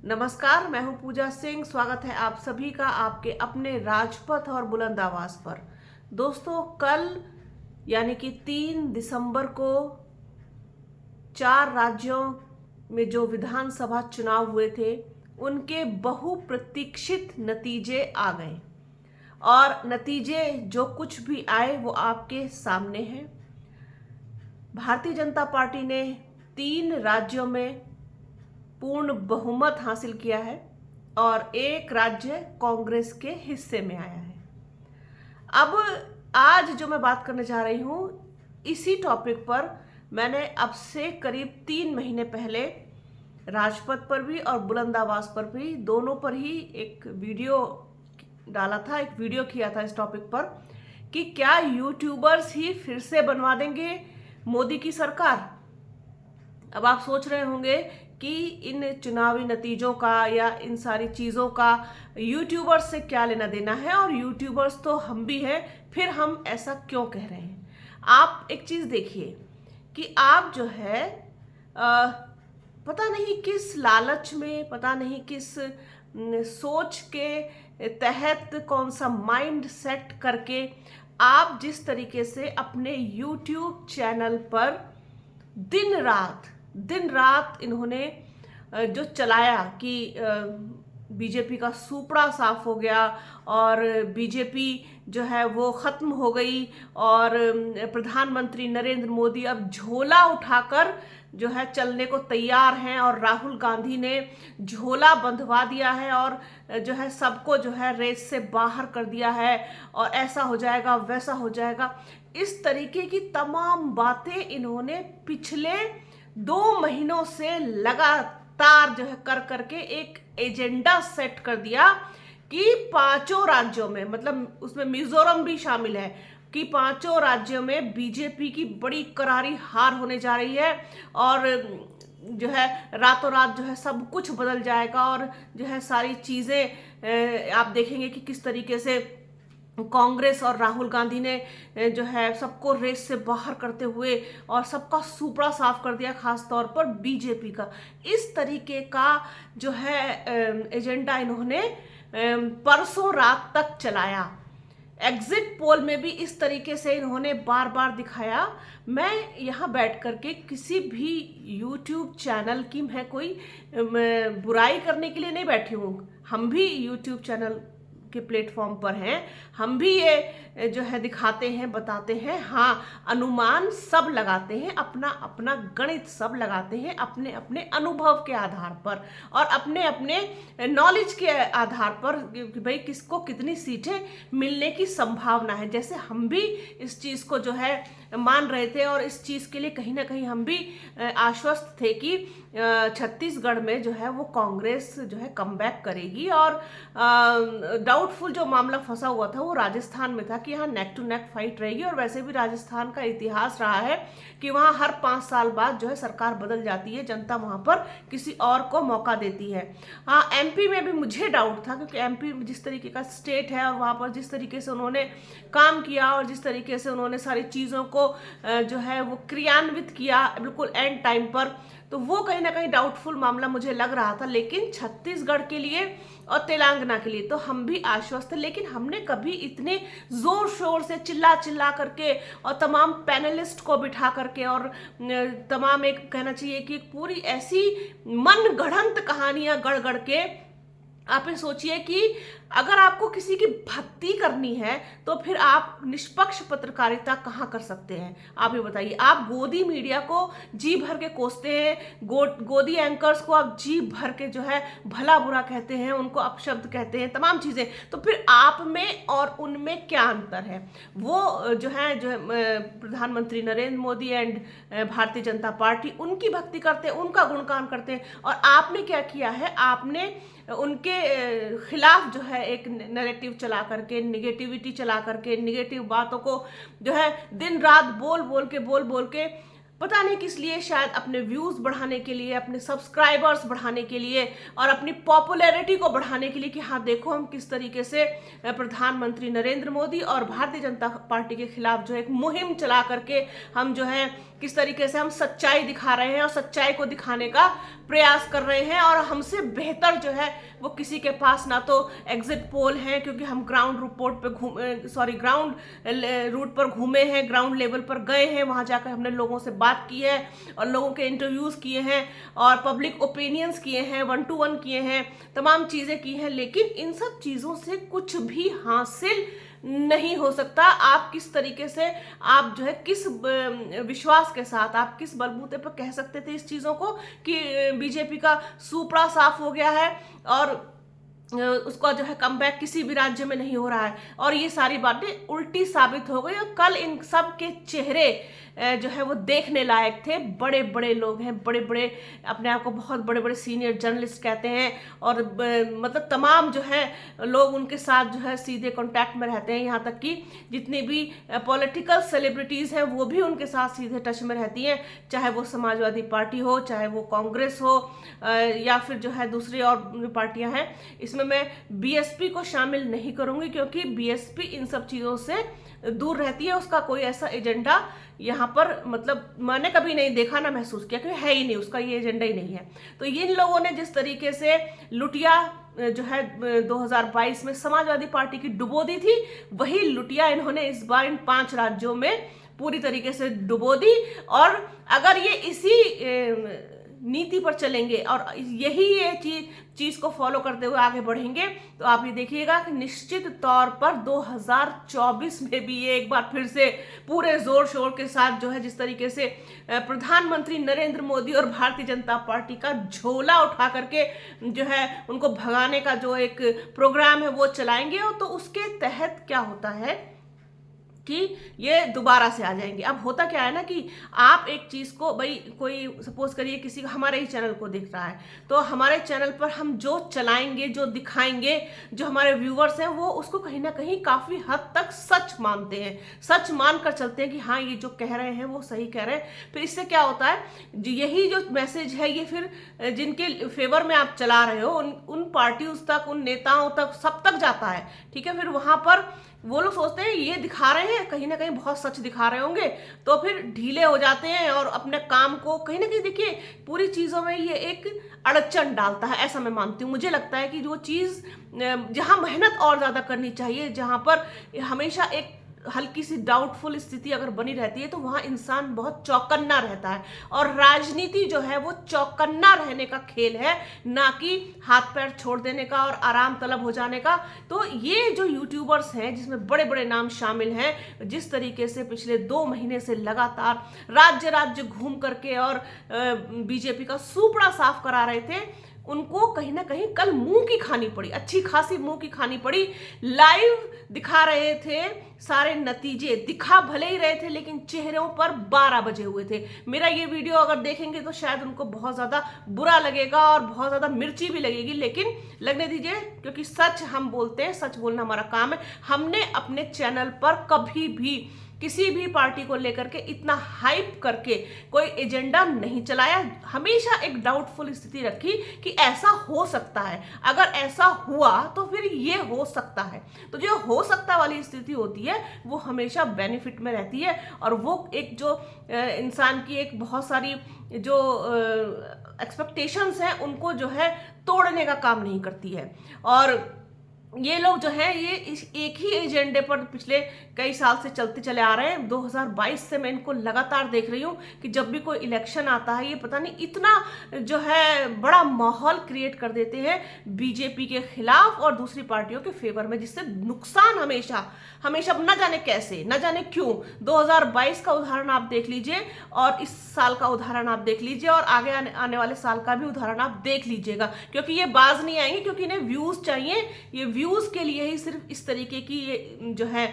नमस्कार, मैं हूं पूजा सिंह। स्वागत है आप सभी का आपके अपने राजपथ और बुलंद आवाज पर। दोस्तों, कल यानी कि 3 दिसंबर को 4 राज्यों में जो विधानसभा चुनाव हुए थे उनके बहुप्रतीक्षित नतीजे आ गए और नतीजे जो कुछ भी आए वो आपके सामने हैं। भारतीय जनता पार्टी ने 3 राज्यों में पूर्ण बहुमत हासिल किया है और एक राज्य कांग्रेस के हिस्से में आया है। अब आज जो मैं बात करने जा रही हूं इसी टॉपिक पर मैंने अब से करीब 3 महीने पहले राजपथ पर भी और बुलंद आवाज पर भी दोनों पर ही एक वीडियो डाला था, एक वीडियो किया था इस टॉपिक पर कि क्या यूट्यूबर्स ही फिर से बनवा देंगे मोदी की सरकार। अब आप सोच रहे होंगे कि इन चुनावी नतीजों का या इन सारी चीज़ों का यूट्यूबर्स से क्या लेना देना है, और यूट्यूबर्स तो हम भी हैं, फिर हम ऐसा क्यों कह रहे हैं। आप एक चीज़ देखिए कि आप जो है पता नहीं किस लालच में, पता नहीं किस सोच के तहत, कौन सा माइंड सेट करके आप जिस तरीके से अपने यूट्यूब चैनल पर दिन रात इन्होंने जो चलाया कि बीजेपी का सूपड़ा साफ हो गया और बीजेपी जो है वो खत्म हो गई और प्रधानमंत्री नरेंद्र मोदी अब झोला उठाकर जो है चलने को तैयार हैं और राहुल गांधी ने झोला बंधवा दिया है और जो है सबको जो है रेस से बाहर कर दिया है और ऐसा हो जाएगा वैसा हो जाएगा। इस तरीके की तमाम बातें इन्होंने पिछले 2 महीनों से लगातार जो है कर करके एक एजेंडा सेट कर दिया कि 5 राज्यों में, मतलब उसमें मिजोरम भी शामिल है, कि 5 राज्यों में बीजेपी की बड़ी करारी हार होने जा रही है और जो है रातों रात जो है सब कुछ बदल जाएगा और जो है सारी चीज़ें आप देखेंगे कि किस तरीके से कांग्रेस और राहुल गांधी ने जो है सबको रेस से बाहर करते हुए और सबका सुपड़ा साफ कर दिया, खास तौर पर बीजेपी का। इस तरीके का जो है एजेंडा इन्होंने परसों रात तक चलाया। एग्जिट पोल में भी इस तरीके से इन्होंने बार बार दिखाया। मैं यहाँ बैठ करके किसी भी यूट्यूब चैनल की मैं कोई बुराई करने के लिए नहीं बैठी हूँ। हम भी यूट्यूब चैनल के प्लेटफॉर्म पर हैं, हम भी ये जो है दिखाते हैं, बताते हैं। हाँ, अनुमान सब लगाते हैं, अपना अपना गणित सब लगाते हैं, अपने अपने अनुभव के आधार पर और अपने अपने नॉलेज के आधार पर कि भाई किसको कितनी सीटें मिलने की संभावना है। जैसे हम भी इस चीज़ को जो है मान रहे थे और इस चीज़ के लिए कहीं ना कहीं हम भी आश्वस्त थे कि छत्तीसगढ़ में जो है वो कांग्रेस जो है कमबैक करेगी और डाउटफुल जो मामला फंसा हुआ था वो राजस्थान में था कि यहाँ नेक टू नेक फाइट रहेगी। और वैसे भी राजस्थान का इतिहास रहा है कि वहाँ हर 5 साल बाद जो है सरकार बदल जाती है, जनता वहाँ पर किसी और को मौका देती है। हाँ, एमपी में भी मुझे डाउट था क्योंकि एमपी जिस तरीके का स्टेट है और वहाँ पर जिस तरीके से उन्होंने काम किया और जिस तरीके से उन्होंने सारी चीज़ों को जो है वो क्रियान्वित किया बिल्कुल एंड टाइम पर, तो वो कहीं ना कहीं डाउटफुल मामला मुझे लग रहा था। लेकिन छत्तीसगढ़ के लिए और तेलंगाना के लिए तो हम भी आश्वस्त थे, लेकिन हमने कभी इतने जोर शोर से चिल्ला करके और तमाम पैनलिस्ट को बिठा करके और तमाम एक कहना चाहिए कि पूरी ऐसी मन गढ़ंत कहानियां गढ़ गढ़ के आप ये सोचिए कि अगर आपको किसी की भक्ति करनी है तो फिर आप निष्पक्ष पत्रकारिता कहाँ कर सकते हैं। आप ये बताइए, आप गोदी मीडिया को जी भर के कोसते हैं, गोदी एंकर्स को आप जी भर के जो है भला बुरा कहते हैं, उनको अपशब्द कहते हैं, तमाम चीज़ें, तो फिर आप में और उनमें क्या अंतर है। वो जो है प्रधानमंत्री नरेंद्र मोदी एंड भारतीय जनता पार्टी उनकी भक्ति करते हैं, उनका गुणगान करते हैं, और आपने क्या किया है, आपने उनके खिलाफ जो है एक नैरेटिव चला करके, निगेटिविटी चला करके, निगेटिव बातों को जो है दिन रात बोल बोल के पता नहीं किस लिए, शायद अपने व्यूज बढ़ाने के लिए, अपने सब्सक्राइबर्स बढ़ाने के लिए और अपनी पॉपुलैरिटी को बढ़ाने के लिए कि हाँ देखो हम किस तरीके से प्रधानमंत्री नरेंद्र मोदी और भारतीय जनता पार्टी के खिलाफ जो एक मुहिम चला करके हम जो है किस तरीके से हम सच्चाई दिखा रहे हैं और सच्चाई को दिखाने का प्रयास कर रहे हैं, और हमसे बेहतर जो है वो किसी के पास ना तो एग्जिट पोल है, क्योंकि हम ग्राउंड रूट पर घूमे हैं, ग्राउंड लेवल पर गए हैं, वहां जाकर हमने लोगों से बात की है और लोगों के इंटरव्यूज किए हैं और पब्लिक ओपिनियंस किए हैं, 1-to-1 किए हैं, तमाम चीजें की हैं, लेकिन इन सब चीजों से कुछ भी हासिल नहीं हो सकता। आप किस तरीके से, आप जो है किस विश्वास के साथ, आप किस बलबूते पर कह सकते थे इस चीजों को कि बीजेपी का सुपड़ा साफ हो गया है और उसका जो है कमबैक किसी भी राज्य में नहीं हो रहा है, और ये सारी बातें उल्टी साबित हो गई। और कल इन सब के चेहरे जो है वो देखने लायक थे। बड़े बड़े लोग हैं, बड़े बड़े, अपने आप को बहुत बड़े बड़े सीनियर जर्नलिस्ट कहते हैं, और मतलब तमाम जो है लोग उनके साथ जो है सीधे कांटेक्ट में रहते हैं, यहाँ तक कि जितनी भी पॉलिटिकल सेलिब्रिटीज हैं वो भी उनके साथ सीधे टच में रहती हैं, चाहे वो समाजवादी पार्टी हो, चाहे वो कांग्रेस हो, या फिर जो है दूसरी और पार्टियां हैं। इसमें मैं बीएसपी को शामिल नहीं करूंगी, क्योंकि बीएसपी इन सब चीजों से दूर रहती है। उसका कोई ऐसा एजेंडा यहाँ पर मतलब मैंने कभी नहीं देखा, ना महसूस किया, क्योंकि है ही नहीं, उसका ये एजेंडा ही नहीं है। तो इन लोगों ने जिस तरीके से लुटिया जो है 2022 में समाजवादी पार्टी की डुबो दी थी, वही लुटिया इन्होंने इस बार इन 5 राज्यों में पूरी तरीके से डुबो दी। और अगर ये इसी नीति पर चलेंगे और यही ये चीज को फॉलो करते हुए आगे बढ़ेंगे, तो आप ये देखिएगा कि निश्चित तौर पर 2024 में भी ये एक बार फिर से पूरे जोर शोर के साथ जो है, जिस तरीके से प्रधानमंत्री नरेंद्र मोदी और भारतीय जनता पार्टी का झोला उठा करके जो है उनको भगाने का जो एक प्रोग्राम है वो चलाएंगे, तो उसके तहत क्या होता है कि ये दोबारा से आ जाएंगे। अब होता क्या है ना कि आप एक चीज को, भाई कोई सपोज करिए किसी हमारे ही चैनल को देख रहा है, तो हमारे चैनल पर हम जो चलाएंगे, जो दिखाएंगे, जो हमारे व्यूवर्स हैं वो उसको कहीं ना कहीं काफी हद तक सच मानते हैं, सच मानकर चलते हैं कि हाँ ये जो कह रहे हैं वो सही कह रहे हैं। फिर इससे क्या होता है, यही जो मैसेज है ये फिर जिनके फेवर में आप चला रहे हो उन पार्टियों तक, उन नेताओं तक, सब तक जाता है। ठीक है, फिर वहां पर वो लोग सोचते हैं ये दिखा रहे हैं, कहीं ना कहीं बहुत सच दिखा रहे होंगे, तो फिर ढीले हो जाते हैं और अपने काम को कहीं ना कहीं, देखिए पूरी चीजों में ये एक अड़चन डालता है, ऐसा मैं मानती हूँ। मुझे लगता है कि जो चीज जहां मेहनत और ज्यादा करनी चाहिए, जहां पर हमेशा एक हल्की सी डाउटफुल स्थिति अगर बनी रहती है, तो वहां इंसान बहुत चौकन्ना रहता है। और राजनीति जो है वो चौकन्ना रहने का खेल है, ना कि हाथ पैर छोड़ देने का और आराम तलब हो जाने का। तो ये जो यूट्यूबर्स हैं जिसमें बड़े बड़े नाम शामिल हैं, जिस तरीके से पिछले 2 महीने से लगातार राज्य राज्य घूम करके और बीजेपी का सुपड़ा साफ करा रहे थे, उनको कहीं ना कहीं कल मुंह की खानी पड़ी, अच्छी खासी मुंह की खानी पड़ी। लाइव दिखा रहे थे, सारे नतीजे दिखा भले ही रहे थे, लेकिन चेहरों पर 12 बजे हुए थे। मेरा ये वीडियो अगर देखेंगे तो शायद उनको बहुत ज्यादा बुरा लगेगा और बहुत ज्यादा मिर्ची भी लगेगी, लेकिन लगने दीजिए, क्योंकि सच हम बोलते हैं, सच बोलना हमारा काम है। हमने अपने चैनल पर कभी भी किसी भी पार्टी को लेकर के इतना हाइप करके कोई एजेंडा नहीं चलाया, हमेशा एक डाउटफुल स्थिति रखी कि ऐसा हो सकता है, अगर ऐसा हुआ तो फिर ये हो सकता है। तो जो हो सकता वाली स्थिति होती है वो हमेशा बेनिफिट में रहती है, और वो एक जो इंसान की एक बहुत सारी जो एक्सपेक्टेशंस हैं उनको जो है तोड़ने का काम नहीं करती है। और ये लोग जो है ये एक ही एजेंडे पर पिछले कई साल से चलते चले आ रहे हैं। 2022 से मैं इनको लगातार देख रही हूँ कि जब भी कोई इलेक्शन आता है, ये पता नहीं इतना जो है बड़ा माहौल क्रिएट कर देते हैं बीजेपी के खिलाफ और दूसरी पार्टियों के फेवर में, जिससे नुकसान हमेशा हमेशा न जाने कैसे, न जाने क्यों। 2022 का उदाहरण आप देख लीजिए और इस साल का उदाहरण आप देख लीजिए और आगे आने वाले साल का भी उदाहरण आप देख लीजिएगा, क्योंकि ये बाज नहीं आएंगे, क्योंकि इन्हें व्यूज चाहिए। ये व्यूज के लिए ही सिर्फ इस तरीके की ये जो है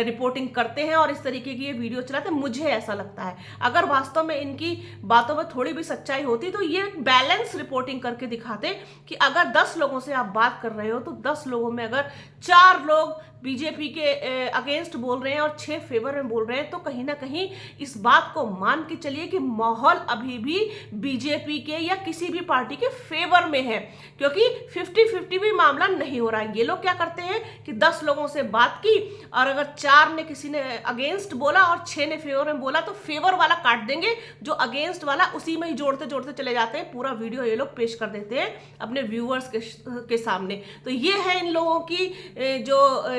रिपोर्टिंग करते हैं और इस तरीके की ये वीडियो चलाते हैं, मुझे ऐसा लगता है। अगर वास्तव में इनकी बातों में थोड़ी भी सच्चाई होती तो ये बैलेंस रिपोर्टिंग करके दिखाते कि अगर 10 लोगों से आप बात कर रहे हो तो 10 लोगों में अगर 4 लोग बीजेपी के अगेंस्ट बोल रहे हैं और 6 फेवर में बोल रहे हैं, तो कहीं ना कहीं इस बात को मान के चलिए कि माहौल अभी भी बीजेपी के या किसी भी पार्टी के फेवर में है, क्योंकि 50-50 भी मामला नहीं हो रहा है। ये लोग क्या करते हैं कि 10 लोगों से बात की और अगर 4 ने किसी ने अगेंस्ट बोला और 6 ने फेवर में बोला तो फेवर वाला काट देंगे, जो अगेंस्ट वाला उसी में ही जोड़ते जोड़ते चले जाते हैं। पूरा वीडियो ये लोग पेश कर देते हैं अपने व्यूअर्स के सामने। तो ये है इन लोगों की जो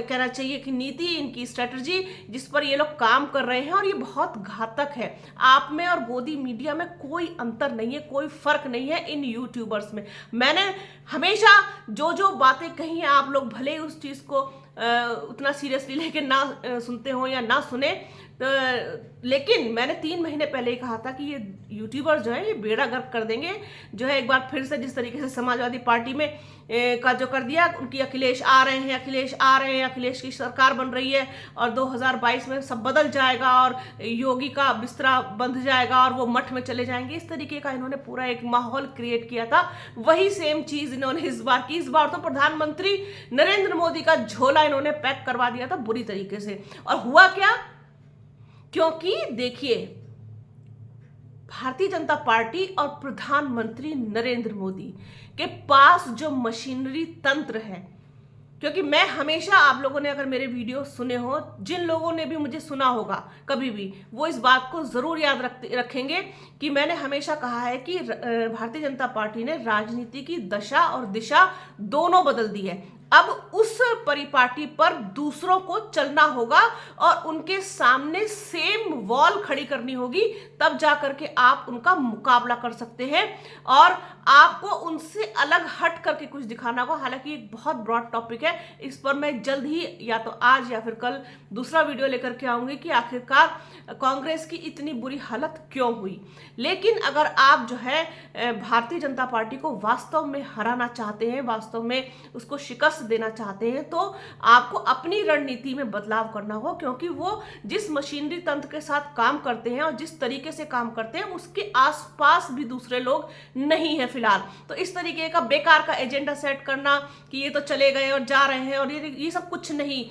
कहना चाहिए कि नीति, इनकी स्ट्रेटजी, जिस पर ये लोग काम कर रहे हैं, और ये बहुत घातक है। आप में और गोदी मीडिया में कोई अंतर नहीं है, कोई फर्क नहीं है इन यूट्यूबर्स में। मैंने हमेशा जो जो बातें कही हैं, आप लोग भले ही उस चीज़ को उतना सीरियसली लेके ना सुनते हो या ना सुने, लेकिन मैंने 3 महीने पहले ही कहा था कि ये यूट्यूबर जो है ये बेड़ा गर्क कर देंगे। जो है एक बार फिर से जिस तरीके से समाजवादी पार्टी में का जो कर दिया, उनकी अखिलेश आ रहे हैं, अखिलेश की सरकार बन रही है और 2022 में सब बदल जाएगा और योगी का बिस्तरा बंध जाएगा और वो मठ में चले जाएंगे। इस तरीके का इन्होंने पूरा एक माहौल क्रिएट किया था। वही सेम चीज इन्होंने इस बार की। इस बार तो प्रधानमंत्री नरेंद्र मोदी का झोला इन्होंने पैक करवा दिया था बुरी तरीके से। और हुआ क्या, क्योंकि देखिए, भारतीय जनता पार्टी और प्रधानमंत्री नरेंद्र मोदी के पास जो मशीनरी तंत्र है, क्योंकि मैं हमेशा, आप लोगों ने अगर मेरे वीडियो सुने हो, जिन लोगों ने भी मुझे सुना होगा कभी भी, वो इस बात को जरूर याद रखेंगे कि मैंने हमेशा कहा है कि भारतीय जनता पार्टी ने राजनीति की दशा और दिशा दोनों बदल दी है। अब उस परिपाटी पर दूसरों को चलना होगा और उनके सामने सेम वॉल खड़ी करनी होगी, तब जाकर के आप उनका मुकाबला कर सकते हैं और आपको उनसे अलग हट करके कुछ दिखाना होगा। हालांकि एक बहुत ब्रॉड टॉपिक है, इस पर मैं जल्द ही या तो आज या फिर कल दूसरा वीडियो लेकर के आऊंगी कि आखिरकार कांग्रेस की इतनी बुरी हालत क्यों हुई। लेकिन अगर आप जो है भारतीय जनता पार्टी को वास्तव में हराना चाहते हैं, वास्तव में उसको शिकस्त देना चाहते हैं, तो आपको अपनी रणनीति में बदलाव करना होगा, क्योंकि वो जिस मशीनरी तंत्र के साथ काम करते हैं और जिस तरीके से काम करते हैं उसके आसपास भी दूसरे लोग नहीं है फिलहाल। तो इस तरीके का बेकार का एजेंडा सेट करना कि ये तो चले गए और जा रहे हैं और ये सब कुछ नहीं।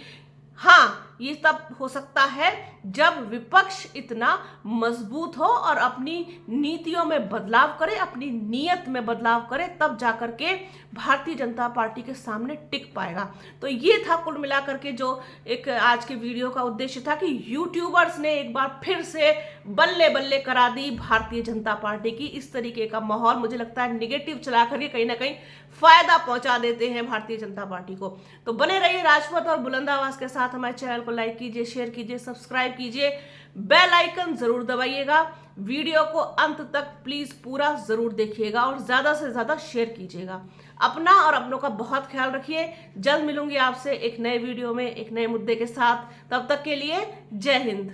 हाँ, ये तब हो सकता है जब विपक्ष इतना मजबूत हो और अपनी नीतियों में बदलाव करे, अपनी नीयत में बदलाव करे, तब जाकर के भारतीय जनता पार्टी के सामने टिक पाएगा। तो ये था कुल मिलाकर के जो एक आज के वीडियो का उद्देश्य था कि यूट्यूबर्स ने एक बार फिर से बल्ले बल्ले करा दी भारतीय जनता पार्टी की। इस तरीके का माहौल मुझे लगता है निगेटिव चला करके कहीं ना कहीं फायदा पहुंचा देते हैं भारतीय जनता पार्टी को। तो बने रहिए राजपथ और बुलंद आवाज के साथ। हमारे चैनल को लाइक कीजिए, शेयर कीजिए, सब्सक्राइब कीजिए, बेल आइकन जरूर दबाइएगा। वीडियो को अंत तक प्लीज पूरा जरूर देखिएगा और ज्यादा से ज्यादा शेयर कीजिएगा। अपना और अपनों का बहुत ख्याल रखिए। जल्द मिलूंगी आपसे एक नए वीडियो में एक नए मुद्दे के साथ। तब तक के लिए जय हिंद।